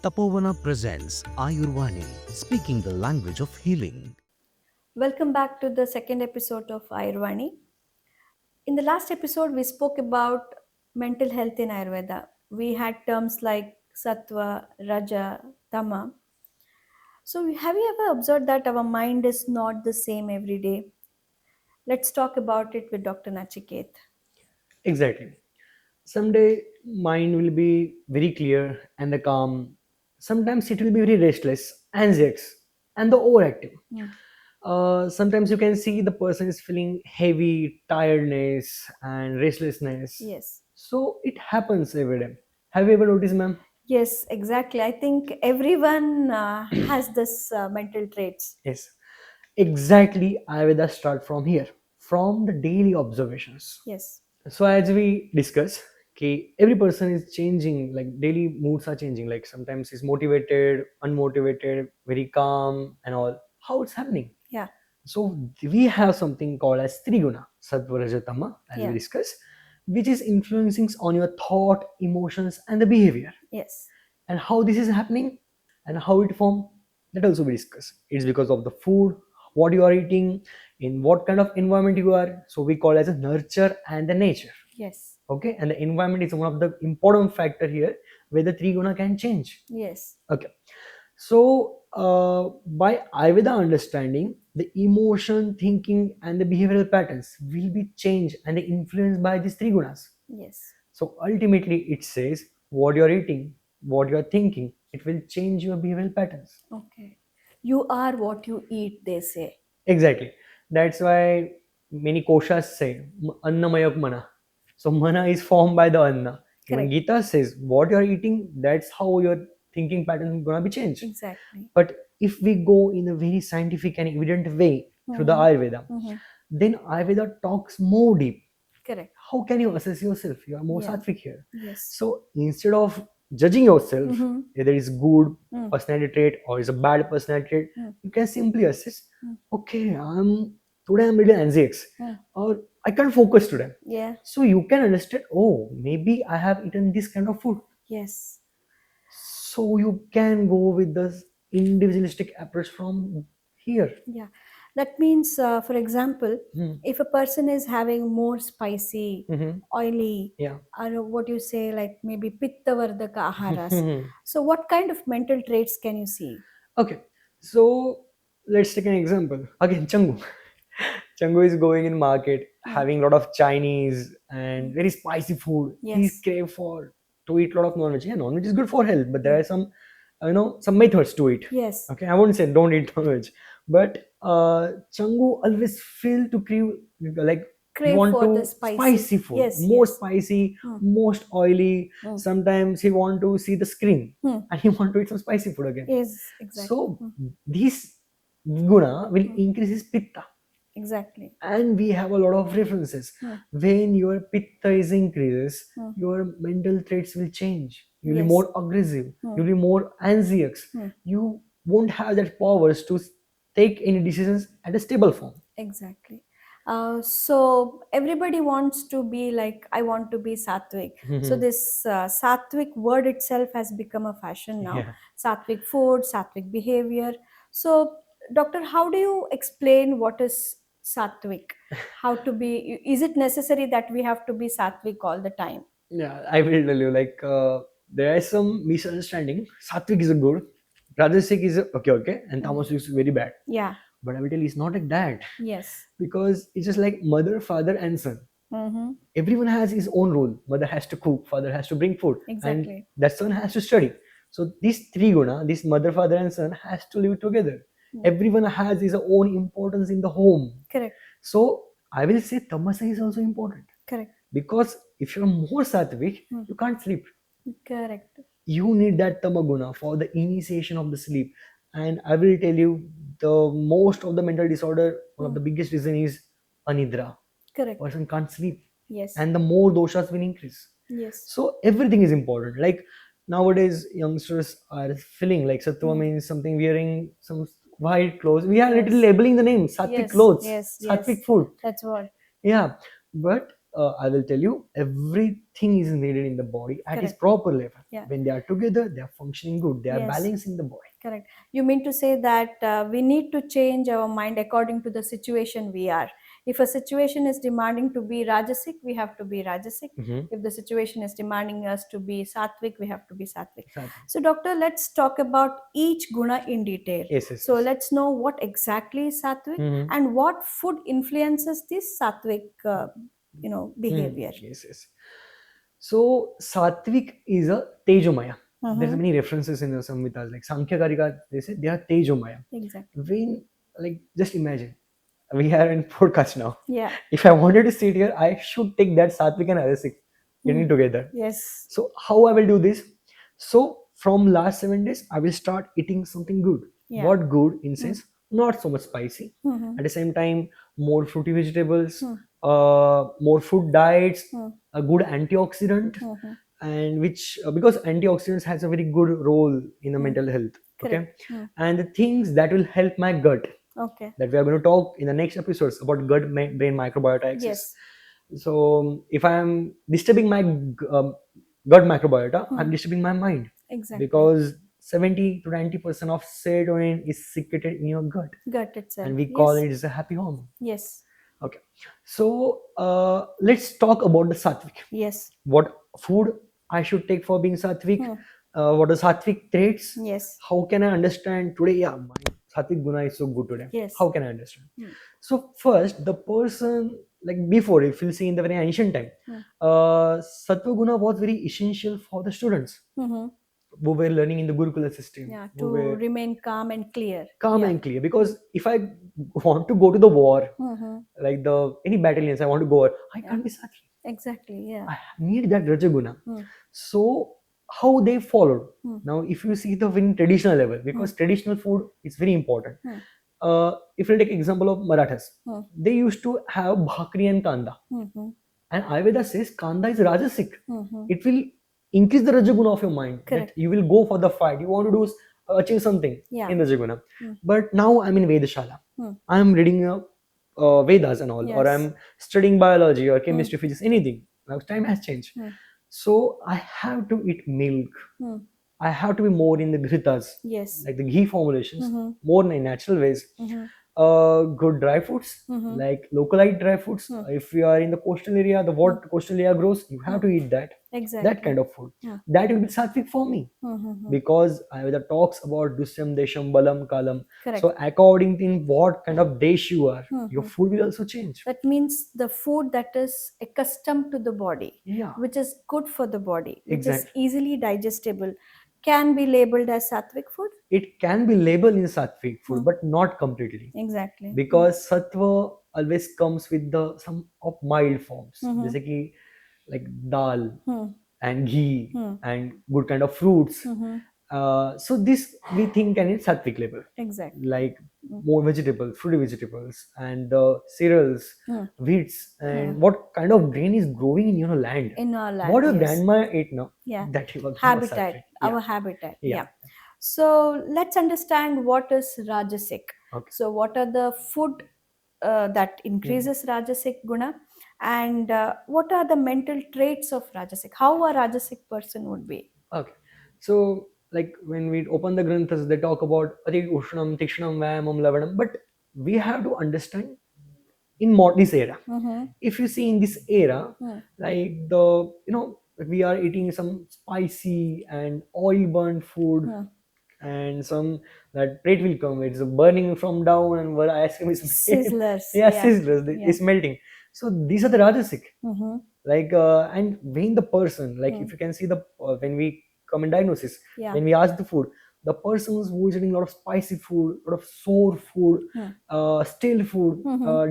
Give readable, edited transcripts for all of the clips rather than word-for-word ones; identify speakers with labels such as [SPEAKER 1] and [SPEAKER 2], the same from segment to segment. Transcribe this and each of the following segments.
[SPEAKER 1] TAPOVANA presents Ayurvani, speaking the language of healing.
[SPEAKER 2] Welcome back to the second episode of Ayurvani. In the last episode, we spoke about mental health in Ayurveda. We had terms like sattva, raja, tama. So, have you ever observed that our mind is not the same every day? Let's talk about it with Dr. Nachiket.
[SPEAKER 3] Exactly. Someday mind will be very clear and the calm. Sometimes it will be very restless, anxious, and the overactive.
[SPEAKER 2] Hmm.
[SPEAKER 3] Sometimes you can see the person is feeling heavy, tiredness, and restlessness.
[SPEAKER 2] Yes.
[SPEAKER 3] So it happens every day. Have you ever noticed, ma'am?
[SPEAKER 2] Yes, exactly. I think everyone has this mental traits.
[SPEAKER 3] Yes. Exactly. Ayurveda start from here, from the daily observations.
[SPEAKER 2] Yes.
[SPEAKER 3] So as we discuss, okay, every person is changing, like daily moods are changing. Like sometimes he's motivated, unmotivated, very calm, and all. How it's happening?
[SPEAKER 2] Yeah.
[SPEAKER 3] So we have something called as Triguna, Sattva, Raja, Tama, as
[SPEAKER 2] Yeah.
[SPEAKER 3] we discuss, which is influencing on your thought, emotions, and the behavior.
[SPEAKER 2] Yes.
[SPEAKER 3] And how this is happening and how it form, that also we discuss. It's because of the food, what you are eating, in what kind of environment you are. So we call as a nurture and the nature.
[SPEAKER 2] Yes.
[SPEAKER 3] Okay, and the environment is one of the important factor here where the three guna can change.
[SPEAKER 2] Yes.
[SPEAKER 3] Okay, so by Ayurveda understanding, the emotion, thinking, and the behavioral patterns will be changed and influenced by these three gunas.
[SPEAKER 2] Yes.
[SPEAKER 3] So ultimately, it says what you're eating, what you're thinking, it will change your behavioral patterns.
[SPEAKER 2] Okay. You are what you eat, they say.
[SPEAKER 3] Exactly. That's why many koshas say annamayak mana. So mana is formed by the anna. Even
[SPEAKER 2] Correct.
[SPEAKER 3] Gita says what you're eating, that's how your thinking pattern is gonna be changed.
[SPEAKER 2] Exactly.
[SPEAKER 3] But if we go in a very scientific and evident way through the Ayurveda, then Ayurveda talks more deep.
[SPEAKER 2] Correct.
[SPEAKER 3] How can you assess yourself? You are more
[SPEAKER 2] Yeah.
[SPEAKER 3] sattvic here.
[SPEAKER 2] Yes.
[SPEAKER 3] So instead of judging yourself,
[SPEAKER 2] Mhm.
[SPEAKER 3] whether it's good
[SPEAKER 2] Mm.
[SPEAKER 3] personality trait or it's a bad personality trait,
[SPEAKER 2] Mm.
[SPEAKER 3] you can simply assess,
[SPEAKER 2] Mm.
[SPEAKER 3] okay, today I'm really anxious,
[SPEAKER 2] Mm.
[SPEAKER 3] or I can't focus today.
[SPEAKER 2] Yeah.
[SPEAKER 3] So you can understand, oh, maybe I have eaten this kind of food.
[SPEAKER 2] Yes.
[SPEAKER 3] So you can go with this individualistic approach from here.
[SPEAKER 2] Yeah. That means, for example,
[SPEAKER 3] Hmm.
[SPEAKER 2] if a person is having more spicy,
[SPEAKER 3] Mhm.
[SPEAKER 2] oily,
[SPEAKER 3] Yeah.
[SPEAKER 2] or what you say, like maybe pitta vardaka aharas.
[SPEAKER 3] Mhm.
[SPEAKER 2] So, what kind of mental traits can you see?
[SPEAKER 3] Okay, so let's take an example. Again, Changu. Changu is going in market,
[SPEAKER 2] Mm.
[SPEAKER 3] having a lot of Chinese and very spicy food. He's
[SPEAKER 2] Yes.
[SPEAKER 3] crave for to eat a lot of non-veg. Yeah, non-veg is good for health, but there
[SPEAKER 2] Yeah.
[SPEAKER 3] are some, some methods to it.
[SPEAKER 2] Yes.
[SPEAKER 3] Okay, I won't say don't eat non-veg, but Changu always feel to crave like he
[SPEAKER 2] Crave
[SPEAKER 3] want
[SPEAKER 2] for the
[SPEAKER 3] to
[SPEAKER 2] spicy.
[SPEAKER 3] spicy food,
[SPEAKER 2] Yes.
[SPEAKER 3] more
[SPEAKER 2] Yes.
[SPEAKER 3] spicy,
[SPEAKER 2] Mm.
[SPEAKER 3] most oily.
[SPEAKER 2] Mm.
[SPEAKER 3] Sometimes he want to see the screen
[SPEAKER 2] Mm.
[SPEAKER 3] and he want to eat some spicy food again.
[SPEAKER 2] Yes. Exactly.
[SPEAKER 3] So
[SPEAKER 2] Mm.
[SPEAKER 3] this guna will
[SPEAKER 2] Mm.
[SPEAKER 3] increase his pitta,
[SPEAKER 2] Exactly.
[SPEAKER 3] and we have a lot of references.
[SPEAKER 2] Mm.
[SPEAKER 3] When your pitta is increases,
[SPEAKER 2] Mm.
[SPEAKER 3] your mental traits will change. You'll be
[SPEAKER 2] Yes.
[SPEAKER 3] more aggressive.
[SPEAKER 2] Mm.
[SPEAKER 3] You'll be more anxious.
[SPEAKER 2] Mm.
[SPEAKER 3] You won't have that powers to take any decisions at a stable form.
[SPEAKER 2] Exactly. So everybody wants to be like, I want to be sattvic. So this sattvic word itself has become a fashion now.
[SPEAKER 3] Yeah.
[SPEAKER 2] Sattvic food, sattvic behavior. So, doctor, how do you explain what is sattvic? How to be? Is it necessary that we have to be sattvic all the time?
[SPEAKER 3] Yeah, I will tell you. Like there is some misunderstanding. Sattvic is a good, Rajasic is a, okay, okay, and Tamasic is very bad.
[SPEAKER 2] Yeah.
[SPEAKER 3] But I will tell you, it's not like that.
[SPEAKER 2] Yes.
[SPEAKER 3] Because it's just like mother, father, and son.
[SPEAKER 2] Mm-hmm.
[SPEAKER 3] Everyone has his own role. Mother has to cook, father has to bring food, and
[SPEAKER 2] Exactly.
[SPEAKER 3] that son has to study. So these three guna, this mother, father, and son, has to live together.
[SPEAKER 2] Mm.
[SPEAKER 3] Everyone has his own importance in the home.
[SPEAKER 2] Correct.
[SPEAKER 3] So I will say tamasa is also important.
[SPEAKER 2] Correct.
[SPEAKER 3] Because if you're more sattvic,
[SPEAKER 2] Mm.
[SPEAKER 3] you can't sleep.
[SPEAKER 2] Correct.
[SPEAKER 3] You need that tamaguna for the initiation of the sleep. And I will tell you, the most of the mental disorder, one of the biggest reason is anidra.
[SPEAKER 2] Correct.
[SPEAKER 3] Person can't sleep,
[SPEAKER 2] Yes.
[SPEAKER 3] and the more doshas will increase.
[SPEAKER 2] Yes.
[SPEAKER 3] So everything is important. Like nowadays youngsters are feeling like sattva means something wearing some white clothes. We are
[SPEAKER 2] Yes.
[SPEAKER 3] literally labeling the name sattvic
[SPEAKER 2] Yes.
[SPEAKER 3] clothes,
[SPEAKER 2] Yes.
[SPEAKER 3] sattvic
[SPEAKER 2] Yes.
[SPEAKER 3] food.
[SPEAKER 2] That's what.
[SPEAKER 3] Yeah, but I will tell you, everything is needed in the body at its
[SPEAKER 2] Correct.
[SPEAKER 3] proper level.
[SPEAKER 2] Yeah.
[SPEAKER 3] When they are together, they are functioning good. They are
[SPEAKER 2] Yes.
[SPEAKER 3] balancing the body.
[SPEAKER 2] Correct. You mean to say that we need to change our mind according to the situation we are. If a situation is demanding to be Rajasic, we have to be Rajasic.
[SPEAKER 3] Mhm.
[SPEAKER 2] If the situation is demanding us to be Sattvic, we have to be Sattvic.
[SPEAKER 3] Exactly.
[SPEAKER 2] So, doctor, let's talk about each guna in detail.
[SPEAKER 3] Yes, yes,
[SPEAKER 2] So,
[SPEAKER 3] yes.
[SPEAKER 2] let's know what exactly is Sattvic
[SPEAKER 3] Mhm.
[SPEAKER 2] and what food influences this Sattvic, behavior.
[SPEAKER 3] Yes, yes. So Sattvic is a Tejomaya. There's
[SPEAKER 2] Mhm.
[SPEAKER 3] many references in the Samhitas, like Sankhya Karika, they say they are Tejomaya.
[SPEAKER 2] Exactly.
[SPEAKER 3] When, like, just imagine, we are in podcast now.
[SPEAKER 2] Yeah.
[SPEAKER 3] If I wanted to sit here, I should take that Sattvic and Rajasic getting together.
[SPEAKER 2] Yes.
[SPEAKER 3] So how I will do this? So from last 7 days, I will start eating something good.
[SPEAKER 2] Yeah.
[SPEAKER 3] What good in sense? Not so much spicy.
[SPEAKER 2] Mhm.
[SPEAKER 3] At the same time, more fruity vegetables,
[SPEAKER 2] Hmm.
[SPEAKER 3] more food diets,
[SPEAKER 2] Hmm.
[SPEAKER 3] a good antioxidant,
[SPEAKER 2] Mhm.
[SPEAKER 3] and which because antioxidants has a very good role in the mental health. Okay,
[SPEAKER 2] Correct.
[SPEAKER 3] and the things that will help my gut,
[SPEAKER 2] Okay.
[SPEAKER 3] that we are going to talk in the next episodes about gut brain microbiota access.
[SPEAKER 2] Yes.
[SPEAKER 3] So if I am disturbing my gut microbiota, I'm disturbing my mind,
[SPEAKER 2] Exactly.
[SPEAKER 3] because 70 to 90% of serotonin is secreted in your gut,
[SPEAKER 2] Gut itself.
[SPEAKER 3] and we call
[SPEAKER 2] Yes.
[SPEAKER 3] it as a happy hormone.
[SPEAKER 2] Yes.
[SPEAKER 3] Okay, so let's talk about the sattvic.
[SPEAKER 2] Yes.
[SPEAKER 3] What food I should take for being sattvic? What are sattvic traits?
[SPEAKER 2] Yes.
[SPEAKER 3] How can I understand today? Yeah, my sattvic guna is so good today.
[SPEAKER 2] Yes.
[SPEAKER 3] How can I understand? So first, the person, like before, if you see in the very ancient time, sattva guna was very essential for the students
[SPEAKER 2] Mm-hmm.
[SPEAKER 3] who were learning in the Gurukula system.
[SPEAKER 2] Yeah.
[SPEAKER 3] Who
[SPEAKER 2] To
[SPEAKER 3] were
[SPEAKER 2] remain calm and clear.
[SPEAKER 3] calm
[SPEAKER 2] Yeah.
[SPEAKER 3] and clear. Because if I want to go to the war,
[SPEAKER 2] Mm-hmm.
[SPEAKER 3] like the any battalions, I want to go over, I can't be sattvic.
[SPEAKER 2] Exactly. Yeah.
[SPEAKER 3] I need that Rajaguna.
[SPEAKER 2] Mm.
[SPEAKER 3] So how they followed.
[SPEAKER 2] Mm.
[SPEAKER 3] Now, if you see the very traditional level, because traditional food is very important. If you take example of Marathas, they used to have bhakri and kanda.
[SPEAKER 2] Mm-hmm.
[SPEAKER 3] And Ayurveda says kanda is rajasic.
[SPEAKER 2] Mm-hmm.
[SPEAKER 3] It will increase the rajaguna of your mind.
[SPEAKER 2] Correct.
[SPEAKER 3] That you will go for the fight. You want to do achieve something
[SPEAKER 2] Yeah.
[SPEAKER 3] in rajaguna. But now I'm in Vedashala.
[SPEAKER 2] Mm.
[SPEAKER 3] I'm reading Vedas and all, or
[SPEAKER 2] Yes.
[SPEAKER 3] I'm studying biology or chemistry, physics, anything. Now time has changed. So I have to eat milk. I have to be more in the ghritas,
[SPEAKER 2] Yes.
[SPEAKER 3] like the ghee formulations, more in natural ways. Good dry fruits, like localized dry fruits. If you are in the coastal area, the what coastal area grows, you have to eat that.
[SPEAKER 2] Exactly.
[SPEAKER 3] That kind of food. That will be sattvic for me, because Ayurveda talks about dusyam, desham, balam, kalam.
[SPEAKER 2] Correct.
[SPEAKER 3] So according to what kind of desh you are, your food will also change.
[SPEAKER 2] That means the food that is accustomed to the body,
[SPEAKER 3] Yeah.
[SPEAKER 2] which is good for the body, which
[SPEAKER 3] Exactly.
[SPEAKER 2] is easily digestible, can be labeled as sattvic food.
[SPEAKER 3] It can be labeled in sattvic food, but not completely.
[SPEAKER 2] Exactly.
[SPEAKER 3] Because sattva always comes with the some of mild forms, जैसे कि like dal and ghee and good kind of fruits. So this we think can in sattvic level,
[SPEAKER 2] Exactly.
[SPEAKER 3] like more vegetables, fruity vegetables, and cereals, wheats, and what kind of grain is growing in your land.
[SPEAKER 2] In our land.
[SPEAKER 3] What your
[SPEAKER 2] yes.
[SPEAKER 3] grandma ate now,
[SPEAKER 2] Yeah.
[SPEAKER 3] that you will
[SPEAKER 2] Habitat.
[SPEAKER 3] sattvic.
[SPEAKER 2] Our
[SPEAKER 3] Yeah.
[SPEAKER 2] habitat.
[SPEAKER 3] Yeah.
[SPEAKER 2] Yeah. So let's understand what is Rajasic.
[SPEAKER 3] Okay.
[SPEAKER 2] So what are the food that increases Rajasic guna, and what are the mental traits of Rajasic? How a Rajasic person would be?
[SPEAKER 3] Okay. So, like when we open the granthas, they talk about Ati Ushnam, Tikshnam, Vayamam, Lavanam, but we have to understand in this era. If you see in this era, like we are eating some spicy and oil burnt food, and some that plate will come, it's burning from down, and where ice cream is
[SPEAKER 2] Sizzlers.
[SPEAKER 3] yeah, sizzlers, it's melting. So these are the Rajasic. Like and when the person, like if you can see the when we come in diagnosis, when we ask the food, the persons who is eating a lot of spicy food, a lot of sour food, stale food,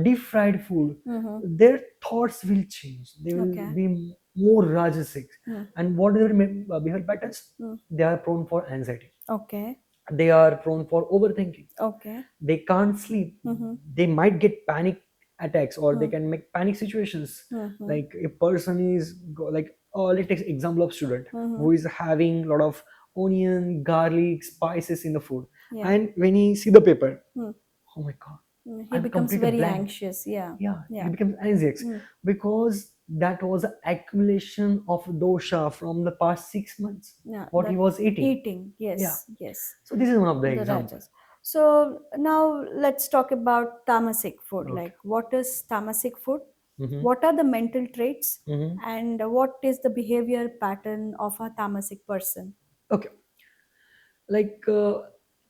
[SPEAKER 3] deep fried food, their thoughts will change. They will be more Rajasic. And what are their behavior patterns? They are prone for anxiety.
[SPEAKER 2] Okay.
[SPEAKER 3] They are prone for overthinking.
[SPEAKER 2] Okay.
[SPEAKER 3] They can't sleep. They might get panic attacks, or they can make panic situations. Like a person is like, oh, let's take example of student who is having a lot of onion, garlic, spices in the food, and when he see the paper, oh my god,
[SPEAKER 2] He
[SPEAKER 3] I'm
[SPEAKER 2] becomes
[SPEAKER 3] completely
[SPEAKER 2] very
[SPEAKER 3] blank.
[SPEAKER 2] anxious. Yeah.
[SPEAKER 3] Yeah, he becomes anxious because that was an accumulation of dosha from the past 6 months,
[SPEAKER 2] Yeah,
[SPEAKER 3] what he
[SPEAKER 2] that
[SPEAKER 3] was eating.
[SPEAKER 2] eating.
[SPEAKER 3] Yeah.
[SPEAKER 2] Yes, yes.
[SPEAKER 3] So this is one of the
[SPEAKER 2] The
[SPEAKER 3] examples.
[SPEAKER 2] rajas. So now let's talk about tamasic food.
[SPEAKER 3] Okay.
[SPEAKER 2] Like, what is tamasic food?
[SPEAKER 3] Mhm.
[SPEAKER 2] What are the mental traits?
[SPEAKER 3] Mhm.
[SPEAKER 2] And what is the behavior pattern of a tamasic person?
[SPEAKER 3] Okay. Like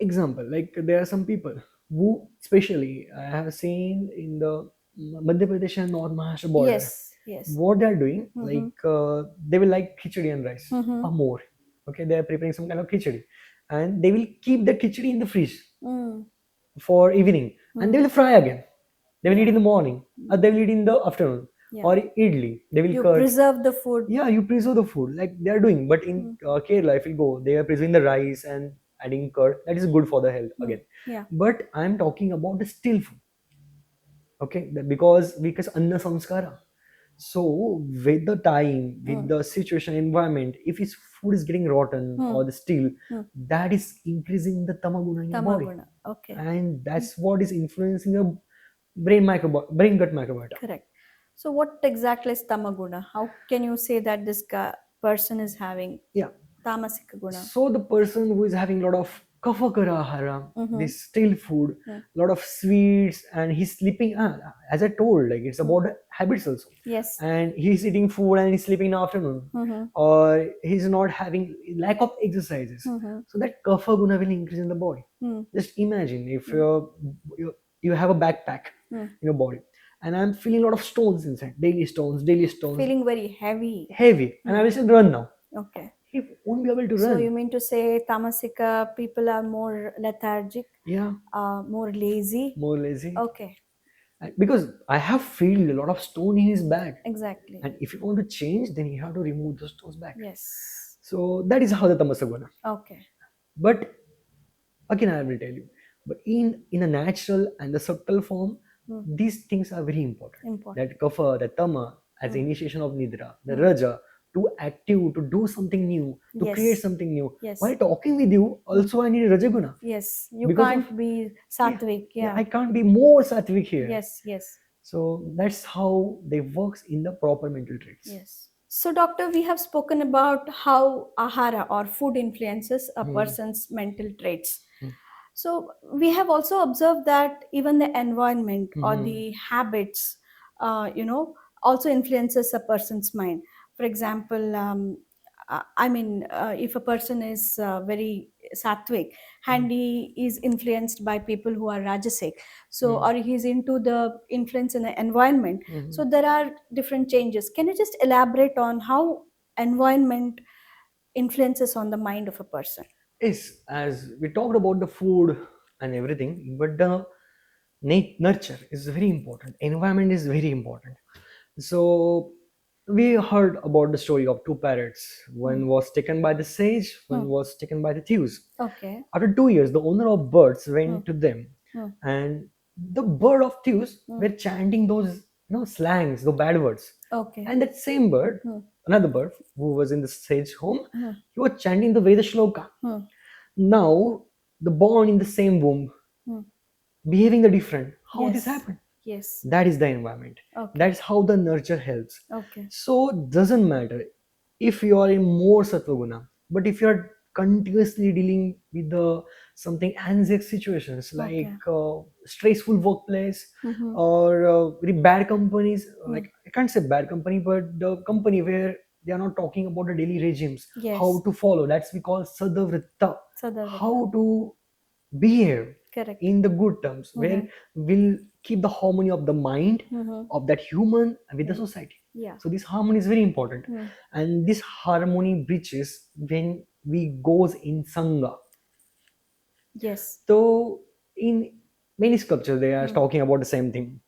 [SPEAKER 3] example, like there are some people who, especially I have seen in the Madhya Pradesh and North Maharashtra border,
[SPEAKER 2] Yes, yes.
[SPEAKER 3] what they are doing,
[SPEAKER 2] Mhm.
[SPEAKER 3] like they will like khichdi and rice
[SPEAKER 2] Mhm.
[SPEAKER 3] or more. Okay, they are preparing some kind of khichdi, and they will keep the khichdi in the fridge
[SPEAKER 2] Mm.
[SPEAKER 3] for evening, and they will fry again. They will eat in the morning, or they will eat in the afternoon,
[SPEAKER 2] Yeah.
[SPEAKER 3] or idli. They will
[SPEAKER 2] You
[SPEAKER 3] cut.
[SPEAKER 2] preserve the food.
[SPEAKER 3] Yeah, you preserve the food like they are doing. But in Kerala, if you go, they are preserving the rice and adding curd. That is good for the health again.
[SPEAKER 2] Yeah.
[SPEAKER 3] But I'm talking about the still food. Okay, because anna samskara. So with the time, with the situation, environment, if his food is getting rotten or the still, that is increasing the tamaguna in your body,
[SPEAKER 2] Tamaguna. Okay.
[SPEAKER 3] and that's what is influencing your brain gut microbiota.
[SPEAKER 2] Correct. So what exactly is tamaguna? How can you say that this person is having
[SPEAKER 3] Yeah.
[SPEAKER 2] tamasika guna?
[SPEAKER 3] So the person who is having a lot of kafakara ahara, this still food, lot of sweets, and he's sleeping. As I told, like it's about habits also.
[SPEAKER 2] Yes.
[SPEAKER 3] And he's eating food and he's sleeping in the afternoon, or he's not having lack of exercises. So that kapha guna will increase in the body. Just imagine if you have a backpack in your body, and I'm feeling a lot of stones inside, daily stones,
[SPEAKER 2] Feeling very heavy.
[SPEAKER 3] heavy, and I will say run now.
[SPEAKER 2] Okay.
[SPEAKER 3] He won't be able to
[SPEAKER 2] So
[SPEAKER 3] run.
[SPEAKER 2] you mean to say tamasika people are more lethargic,
[SPEAKER 3] Yeah,
[SPEAKER 2] more lazy?
[SPEAKER 3] more lazy.
[SPEAKER 2] Okay.
[SPEAKER 3] Because I have feel a lot of stone in his bag,
[SPEAKER 2] Exactly.
[SPEAKER 3] and if you want to change, then you have to remove those stones back.
[SPEAKER 2] Yes.
[SPEAKER 3] So that is how the tamasaguna.
[SPEAKER 2] Okay.
[SPEAKER 3] But again, I will tell you, but in a natural and the subtle form, these things are very important.
[SPEAKER 2] Important.
[SPEAKER 3] That kapha, the tama, as the initiation of nidra, the raja, to active, to do something new, to
[SPEAKER 2] Yes.
[SPEAKER 3] create something new.
[SPEAKER 2] Yes.
[SPEAKER 3] While talking with you, also I need rajaguna.
[SPEAKER 2] Yes. You
[SPEAKER 3] Because
[SPEAKER 2] can't
[SPEAKER 3] of-
[SPEAKER 2] be sattvic. Yeah.
[SPEAKER 3] I can't be more sattvic here.
[SPEAKER 2] Yes. Yes.
[SPEAKER 3] So that's how they works in the proper mental traits.
[SPEAKER 2] Yes. So, doctor, we have spoken about how ahara or food influences a person's mental traits. So, we have also observed that even the environment or the habits, also influences a person's mind. For example, if a person is very sattvic and he is influenced by people who are rajasic, so or he's into the influence in the environment, so there are different changes. Can you just elaborate on how environment influences on the mind of a person?
[SPEAKER 3] Yes, as we talked about the food and everything, but the nurture is very important. Environment is very important. So we heard about the story of two parrots. One was taken by the sage, one was taken by the thieves.
[SPEAKER 2] Okay.
[SPEAKER 3] After 2 years, the owner of birds went to them, and the bird of thieves were chanting those slangs, the bad words.
[SPEAKER 2] Okay.
[SPEAKER 3] And that same bird, another bird who was in the sage home, he was chanting the Veda shloka. Now, the born in the same womb, behaving the different. How this
[SPEAKER 2] Yes.
[SPEAKER 3] happened?
[SPEAKER 2] Yes.
[SPEAKER 3] That is the environment.
[SPEAKER 2] Okay.
[SPEAKER 3] That's how the nurture helps.
[SPEAKER 2] Okay.
[SPEAKER 3] So doesn't matter if you are in more sattva guna, but if you are continuously dealing with the something anxious situations like stressful workplace or very bad companies, like I can't say bad company, but the company where they are not talking about the daily regimes,
[SPEAKER 2] Yes.
[SPEAKER 3] how to follow. That's we call sadavritta.
[SPEAKER 2] Sadavritta.
[SPEAKER 3] How to behave
[SPEAKER 2] Correct.
[SPEAKER 3] in the good terms, where we'll keep the harmony of the mind of that human with the society.
[SPEAKER 2] Yeah.
[SPEAKER 3] So this harmony is very important, and this harmony breaches when we goes in sangha.
[SPEAKER 2] Yes.
[SPEAKER 3] So in many sculptures they are talking about the same thing.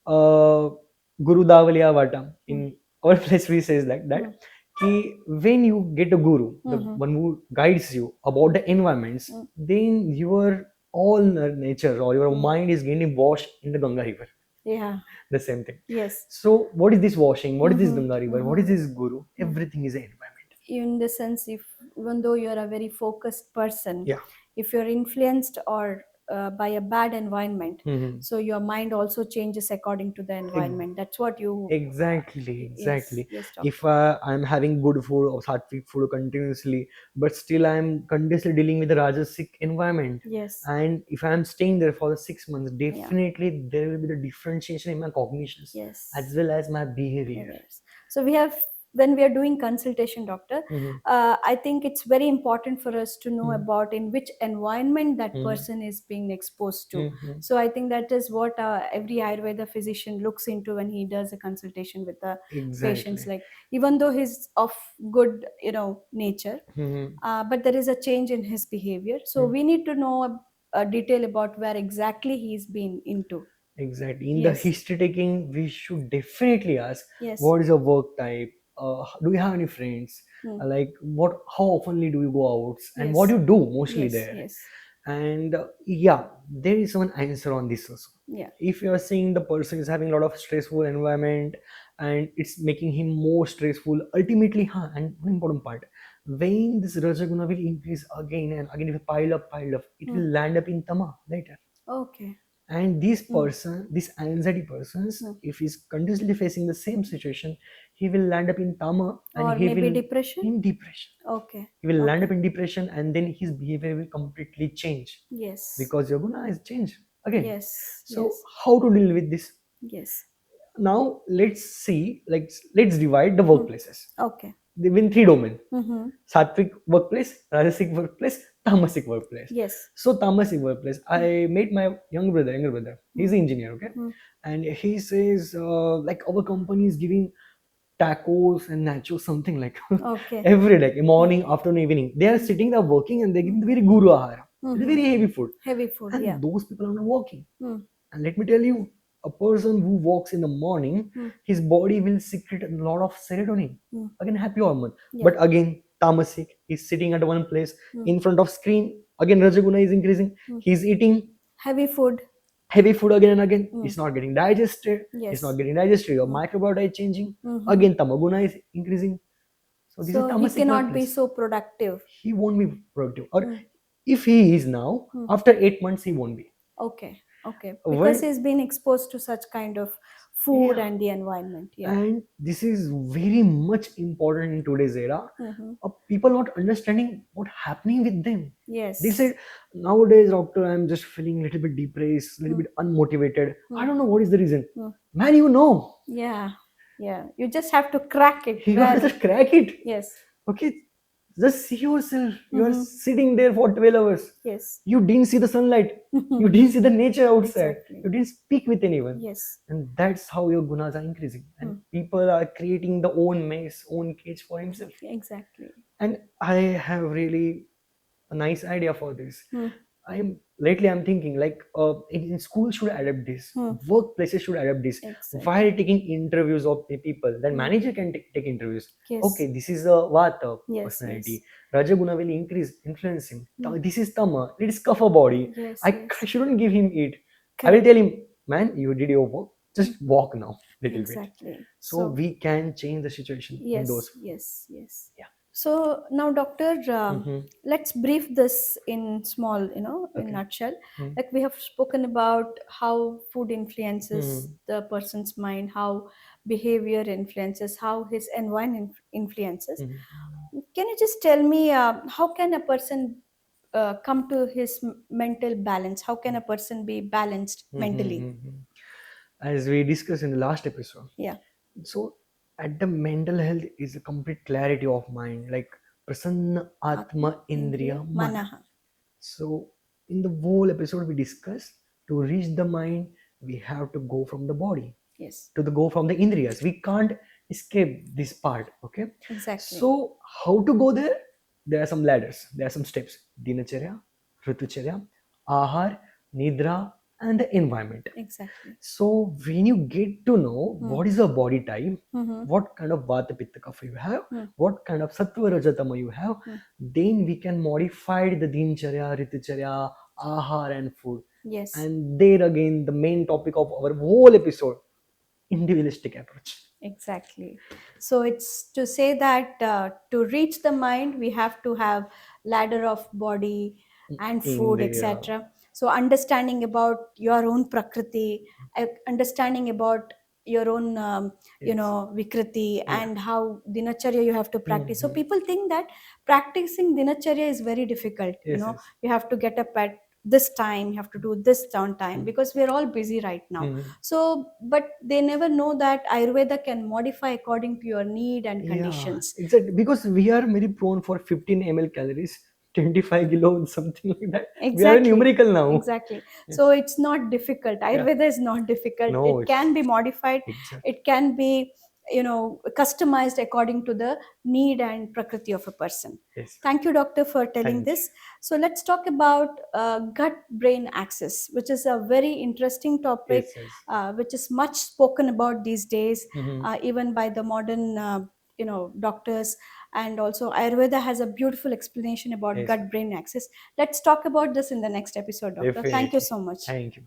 [SPEAKER 3] Guru Davaliya Vata. In our place we says like that. Ki when you get a guru, the one who guides you about the environments, then your all nature or your mind is getting washed in the Ganga river.
[SPEAKER 2] Yeah.
[SPEAKER 3] The same thing.
[SPEAKER 2] Yes.
[SPEAKER 3] So what is this washing? What is this Ganga river? What is this guru? Everything is an environment.
[SPEAKER 2] In the sense, if even though you are a very focused person,
[SPEAKER 3] Yeah.
[SPEAKER 2] if you're influenced or by a bad environment,
[SPEAKER 3] Mhm.
[SPEAKER 2] so your mind also changes according to the environment. That's what you
[SPEAKER 3] Exactly,
[SPEAKER 2] yes,
[SPEAKER 3] exactly.
[SPEAKER 2] yes,
[SPEAKER 3] If
[SPEAKER 2] doctor.
[SPEAKER 3] I'm having good food or sattvic food continuously, but still I'm continuously dealing with the rajasic environment,
[SPEAKER 2] Yes.
[SPEAKER 3] and if I'm staying there for the 6 months,
[SPEAKER 2] Yeah.
[SPEAKER 3] definitely there will be the differentiation in my cognitions
[SPEAKER 2] Yes.
[SPEAKER 3] as well as my behavior.
[SPEAKER 2] Yes. So we have, when we are doing consultation, doctor,
[SPEAKER 3] Mhm.
[SPEAKER 2] I think it's very important for us to know
[SPEAKER 3] Mhm.
[SPEAKER 2] about in which environment that
[SPEAKER 3] Mhm.
[SPEAKER 2] person is being exposed to.
[SPEAKER 3] Mhm.
[SPEAKER 2] So I think that is what every Ayurveda physician looks into when he does a consultation with the patients.
[SPEAKER 3] Exactly.
[SPEAKER 2] Like, even though he's of good, nature,
[SPEAKER 3] Mhm.
[SPEAKER 2] but there is a change in his behavior. So
[SPEAKER 3] Mhm.
[SPEAKER 2] we need to know a detail about where exactly he's been into.
[SPEAKER 3] Exactly. In the
[SPEAKER 2] Yes.
[SPEAKER 3] history taking, we should definitely ask
[SPEAKER 2] Yes.
[SPEAKER 3] what is your work type? Do you have any friends? Like what? How oftenly do you go out? And what
[SPEAKER 2] Yes.
[SPEAKER 3] you do mostly
[SPEAKER 2] Yes.
[SPEAKER 3] there?
[SPEAKER 2] Yes.
[SPEAKER 3] And yeah, there is one answer on this also.
[SPEAKER 2] Yeah.
[SPEAKER 3] If you are seeing the person is having a lot of stressful environment and it's making him more stressful, ultimately, and one important part, when this Rajaguna will increase again and again, if you pile up, it will land up in Tama later.
[SPEAKER 2] Okay.
[SPEAKER 3] And this person, this anxiety persons,
[SPEAKER 2] Hmm.
[SPEAKER 3] if he's continuously facing the same situation, he will land up in Tama and
[SPEAKER 2] Or
[SPEAKER 3] he
[SPEAKER 2] maybe
[SPEAKER 3] will
[SPEAKER 2] depression.
[SPEAKER 3] in depression.
[SPEAKER 2] Okay.
[SPEAKER 3] He will land
[SPEAKER 2] Okay.
[SPEAKER 3] up in depression and then his behavior will completely change
[SPEAKER 2] Yes.
[SPEAKER 3] because your guna has changed again.
[SPEAKER 2] Yes.
[SPEAKER 3] So
[SPEAKER 2] Yes.
[SPEAKER 3] how to deal with this?
[SPEAKER 2] Yes.
[SPEAKER 3] Now let's see, like let's divide the workplaces
[SPEAKER 2] Okay.
[SPEAKER 3] in three domain:
[SPEAKER 2] Mm-hmm.
[SPEAKER 3] sattvic workplace, rajasic workplace, tamasic workplace.
[SPEAKER 2] Yes.
[SPEAKER 3] So tamasic workplace, I met my younger brother. He's an engineer, okay, and he says like our company is giving tacos and nachos, something like
[SPEAKER 2] Okay.
[SPEAKER 3] every day, morning, afternoon, evening. They are sitting, they're working, and they're giving the very guru ahara. It's very heavy food,
[SPEAKER 2] Heavy food.
[SPEAKER 3] and
[SPEAKER 2] Yeah.
[SPEAKER 3] those people are not working.
[SPEAKER 2] Hmm.
[SPEAKER 3] And let me tell you, a person who walks in the morning, his body will secrete a lot of serotonin, again happy hormone.
[SPEAKER 2] Yeah.
[SPEAKER 3] But again, tamasic, he's sitting at one place in front of screen. Again, rajaguna is increasing. He's eating
[SPEAKER 2] Heavy food.
[SPEAKER 3] heavy food again and again. It's not getting digested.
[SPEAKER 2] Yes.
[SPEAKER 3] It's not getting digested. Your microbiota is changing.
[SPEAKER 2] Mhm.
[SPEAKER 3] Again, tamaguna is increasing. So this is
[SPEAKER 2] So he
[SPEAKER 3] tamasic
[SPEAKER 2] cannot be
[SPEAKER 3] workplace.
[SPEAKER 2] so productive.
[SPEAKER 3] He won't be productive. Or if he is now, after 8 months, he won't be.
[SPEAKER 2] Okay. Okay.
[SPEAKER 3] When
[SPEAKER 2] Because he's been exposed to such kind of food
[SPEAKER 3] yeah,
[SPEAKER 2] and the environment. Yeah.
[SPEAKER 3] and this is very much important in today's era.
[SPEAKER 2] Mhm.
[SPEAKER 3] People not understanding what happening with them.
[SPEAKER 2] Yes.
[SPEAKER 3] They said nowadays, doctor, I'm just feeling a little bit depressed, a little bit unmotivated. I don't know what is the reason. Man, you know.
[SPEAKER 2] Yeah. Yeah. You just have to crack it.
[SPEAKER 3] You gotta
[SPEAKER 2] Where?
[SPEAKER 3] just crack it.
[SPEAKER 2] Yes.
[SPEAKER 3] Okay, just see yourself. You are sitting there for 12 hours.
[SPEAKER 2] Yes.
[SPEAKER 3] You didn't see the sunlight. You didn't see the nature outside.
[SPEAKER 2] Exactly.
[SPEAKER 3] You didn't speak with anyone.
[SPEAKER 2] Yes.
[SPEAKER 3] And that's how your gunas are increasing. And people are creating the own maze, own cage for himself.
[SPEAKER 2] Exactly.
[SPEAKER 3] And I have really a nice idea for this. I'm thinking like in school should adapt this, workplaces should adapt this.
[SPEAKER 2] Exactly.
[SPEAKER 3] While taking interviews of the people, then manager can take interviews.
[SPEAKER 2] Yes.
[SPEAKER 3] Okay, this is a vata
[SPEAKER 2] Yes,
[SPEAKER 3] personality. Rajaguna will increase influence him. This is tama. It is kapha body.
[SPEAKER 2] Yes.
[SPEAKER 3] I
[SPEAKER 2] Yes.
[SPEAKER 3] shouldn't give him it. I will
[SPEAKER 2] Correct.
[SPEAKER 3] tell him, man, you did your work. Just walk now, little bit.
[SPEAKER 2] Exactly.
[SPEAKER 3] So we can change the situation in
[SPEAKER 2] Yes.
[SPEAKER 3] those.
[SPEAKER 2] Yes. Yes.
[SPEAKER 3] Yeah.
[SPEAKER 2] So now, doctor, let's brief this in small, in
[SPEAKER 3] Okay.
[SPEAKER 2] nutshell. Like, we have spoken about how food influences the person's mind, how behavior influences, how his environment influences. Can you just tell me how can a person come to his mental balance? How can a person be balanced mentally?
[SPEAKER 3] As we discussed in the last episode.
[SPEAKER 2] Yeah.
[SPEAKER 3] So at the mental health is a complete clarity of mind, like prasanna atma indriya mana.
[SPEAKER 2] Manaha.
[SPEAKER 3] So in the whole episode we discussed, to reach the mind we have to go from the body,
[SPEAKER 2] Yes.
[SPEAKER 3] to the go from the indriyas. We can't escape this part. Okay.
[SPEAKER 2] Exactly.
[SPEAKER 3] So how to go there? There are some ladders. There are some steps: dinacharya, ritucharya, ahar, nidra, and the environment.
[SPEAKER 2] Exactly.
[SPEAKER 3] So when you get to know what is your body type, what kind of vata pitta kapha you have, what kind of sattva rajatama you have, then we can modify the dincharya, ritucharya, ahar and food.
[SPEAKER 2] Yes.
[SPEAKER 3] And there again, the main topic of our whole episode, individualistic approach.
[SPEAKER 2] Exactly. So it's to say that to reach the mind, we have to have ladder of body and food,
[SPEAKER 3] Indriya.
[SPEAKER 2] etc. So understanding about your own prakriti, understanding about your own vikriti, and how dinacharya you have to practice. So people think that practicing dinacharya is very difficult. You have to get up at this time, you have to do this downtime, because we're all busy right now. So but they never know that Ayurveda can modify according to your need and conditions.
[SPEAKER 3] Exactly, because we are very prone for 15 ml calories, 25 kilo, something like that.
[SPEAKER 2] Exactly.
[SPEAKER 3] We are a numerical now.
[SPEAKER 2] Exactly. So it's not difficult. Ayurveda is not difficult.
[SPEAKER 3] No,
[SPEAKER 2] it can be modified.
[SPEAKER 3] Exactly.
[SPEAKER 2] It can be customized according to the need and prakriti of a person.
[SPEAKER 3] Yes.
[SPEAKER 2] Thank you, doctor, for telling this. So let's talk about gut brain axis, which is a very interesting topic. Which is much spoken about these days, even by the modern doctors. And also Ayurveda has a beautiful explanation about gut brain axis. Let's talk about this in the next episode, doctor. Thank you so much.
[SPEAKER 3] Thank you.